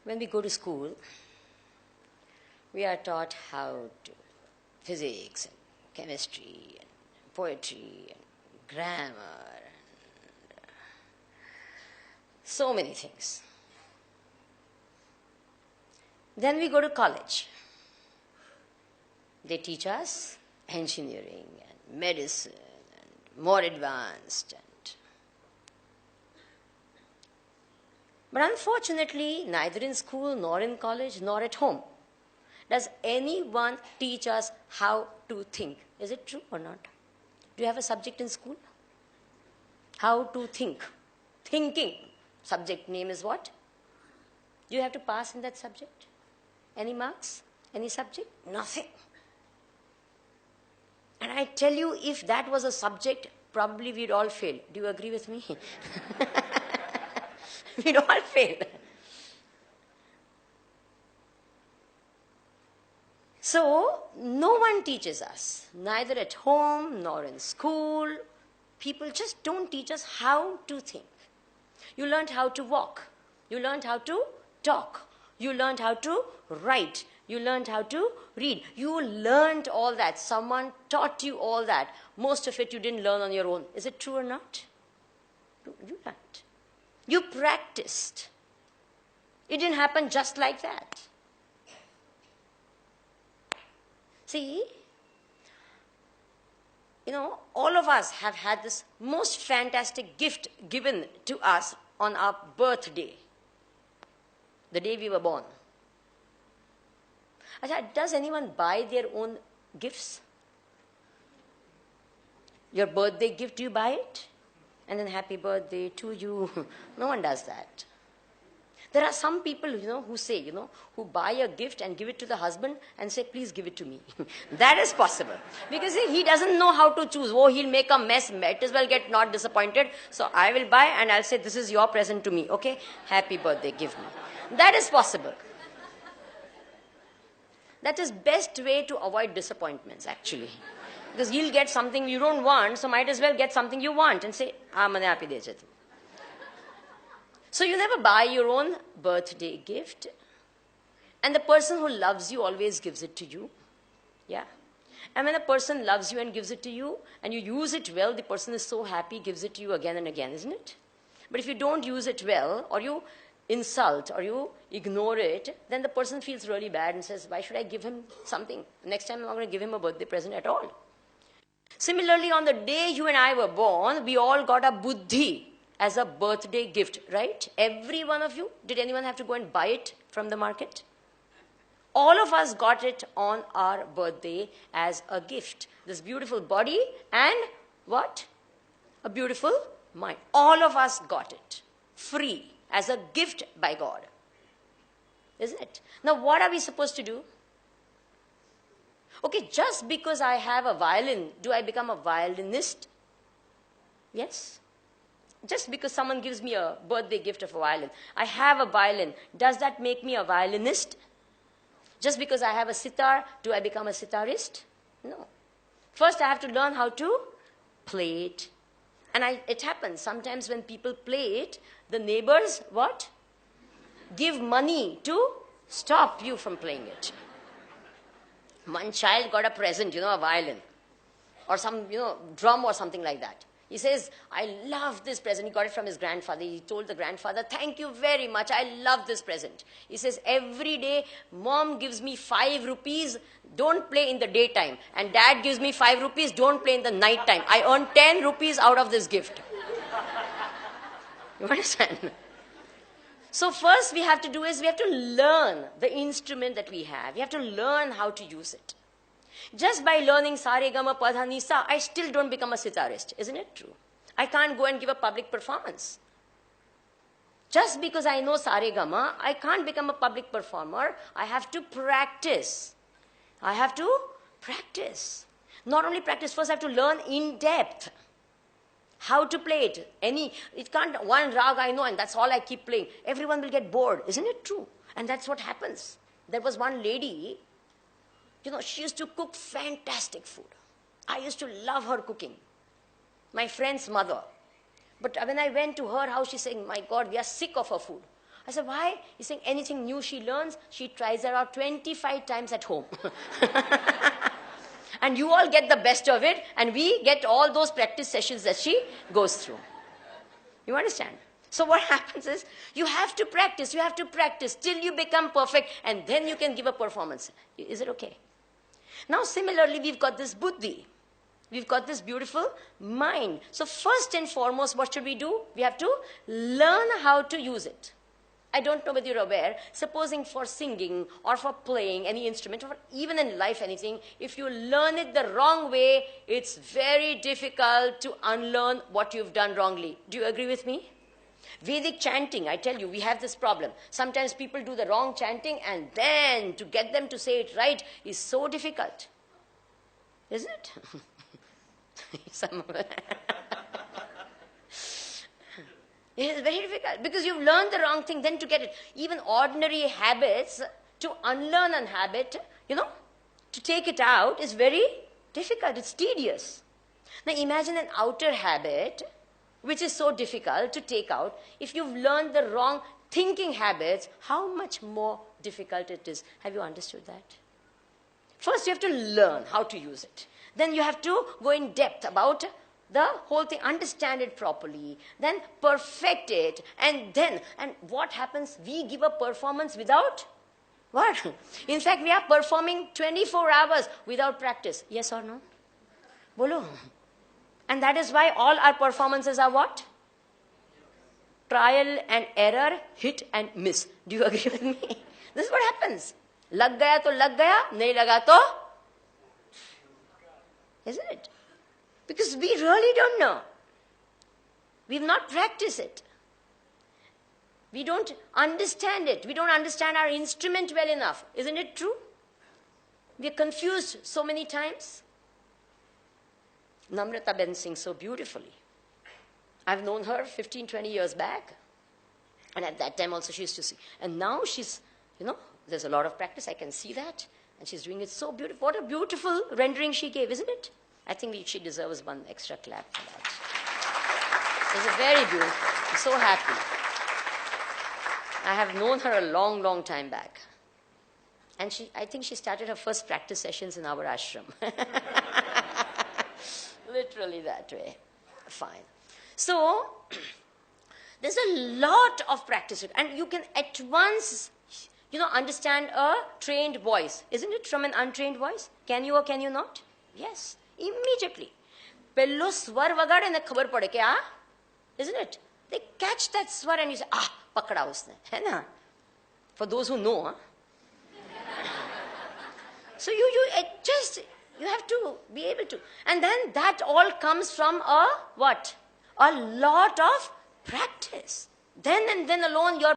When we go to school, we are taught how to physics and chemistry and poetry and grammar and so many things. Then we go to college. They teach us engineering and medicine and more advanced. But unfortunately, neither in school nor in college nor at home does anyone teach us how to think. Is it true or not? Do you have a subject in school? How to think. Thinking. Subject name is what? Do you have to pass in that subject? Any marks? Any subject? Nothing. And I tell you, if that was a subject, probably we'd all fail. Do you agree with me? We'd all fail. So, no one teaches us, neither at home nor in school. People just don't teach us how to think. You learned how to walk. You learned how to talk. You learned how to write. You learned how to read. You learned all that. Someone taught you all that. Most of it you didn't learn on your own. Is it true or not? You learned. You practiced. It didn't happen just like that. See, all of us have had this most fantastic gift given to us on our birthday, the day we were born. Does anyone buy their own gifts? Your birthday gift, do you buy it? And then happy birthday to you. No one does that. There are some people, who say, who buy a gift and give it to the husband and say, please give it to me. That is possible. Because he doesn't know how to choose. Oh, he'll make a mess. Might as well get not disappointed. So I will buy and I'll say, this is your present to me. Okay? Happy birthday, give me. That is possible. That is best way to avoid disappointments, actually. Because you'll get something you don't want, so might as well get something you want and say, mane happy de chhe. So you never buy your own birthday gift. And the person who loves you always gives it to you. Yeah. And when a person loves you and gives it to you, and you use it well, the person is so happy, gives it to you again and again, isn't it? But if you don't use it well, or you insult, or you ignore it, then the person feels really bad and says, why should I give him something? Next time I'm not going to give him a birthday present at all. Similarly, on the day you and I were born, we all got a buddhi as a birthday gift, right? Every one of you. Did anyone have to go and buy it from the market? All of us got it on our birthday as a gift. This beautiful body and what? A beautiful mind. All of us got it. Free. As a gift by God. Isn't it? Now what are we supposed to do? Okay, just because I have a violin, do I become a violinist? Yes. Just because someone gives me a birthday gift of a violin, I have a violin, does that make me a violinist? Just because I have a sitar, do I become a sitarist? No. First I have to learn how to play it. And it happens sometimes when people play it, the neighbors, what? Give money to stop you from playing it. One child got a present, a violin. Or some, drum or something like that. He says, I love this present. He got it from his grandfather. He told the grandfather, thank you very much. I love this present. He says, every day, mom gives me 5 rupees. Don't play in the daytime. And dad gives me 5 rupees. Don't play in the night time. I earn 10 rupees out of this gift. You understand? So first we have to do is we have to learn the instrument that we have. We have to learn how to use it. Just by learning sa re ga ma pa dha ni sa, I still don't become a sitarist. Isn't it true? I can't go and give a public performance. Just because I know sa re ga ma, I can't become a public performer. I have to practice. I have to practice. Not only practice, first I have to learn in depth how to play it. It can't, one rag I know and that's all I keep playing. Everyone will get bored. Isn't it true? And that's what happens. There was one lady, she used to cook fantastic food. I used to love her cooking. My friend's mother. But when I went to her house, she's saying, my God, we are sick of her food. I said, why? He's saying anything new she learns, she tries it out 25 times at home. And you all get the best of it, and we get all those practice sessions that she goes through. You understand? So what happens is, you have to practice till you become perfect, and then you can give a performance. Is it okay? Now similarly, we've got this buddhi. We've got this beautiful mind. So first and foremost, what should we do? We have to learn how to use it. I don't know whether you're aware, supposing for singing or for playing any instrument, or even in life anything, if you learn it the wrong way, it's very difficult to unlearn what you've done wrongly. Do you agree with me? Vedic chanting, I tell you, we have this problem. Sometimes people do the wrong chanting, and then to get them to say it right is so difficult. Isn't it? It is very difficult because you've learned the wrong thing, then to get it. Even ordinary habits, to unlearn a habit, to take it out is very difficult. It's tedious. Now imagine an outer habit which is so difficult to take out. If you've learned the wrong thinking habits, how much more difficult it is. Have you understood that? First you have to learn how to use it. Then you have to go in depth about the whole thing, understand it properly, then perfect it, and what happens? We give a performance without what? In fact, we are performing 24 hours without practice. Yes or no? Bolo. And that is why all our performances are what? Trial and error, hit and miss. Do you agree with me? This is what happens. Lag gaya to lag gaya, nahi laga to. Isn't it? Because we really don't know. We've not practiced it. We don't understand it. We don't understand our instrument well enough. Isn't it true? We are confused so many times. Namrata Ben sings so beautifully. I've known her 15, 20 years back. And at that time also she used to sing. And now she's, there's a lot of practice. I can see that. And she's doing it so beautiful. What a beautiful rendering she gave, isn't it? I think she deserves one extra clap for that. It's very beautiful. I'm so happy. I have known her a long, long time back. And I think she started her first practice sessions in our ashram. Literally that way. Fine. So, there's a lot of practice. And you can at once, understand a trained voice. Isn't it from an untrained voice? Can you or can you not? Yes. Immediately. Pello swar vagade ne khabar pade kya? Isn't it? They catch that swar and you say, pakda usne. Hai na? For those who know. So you have to be able to. And then that all comes from a what? A lot of practice. Then and then alone your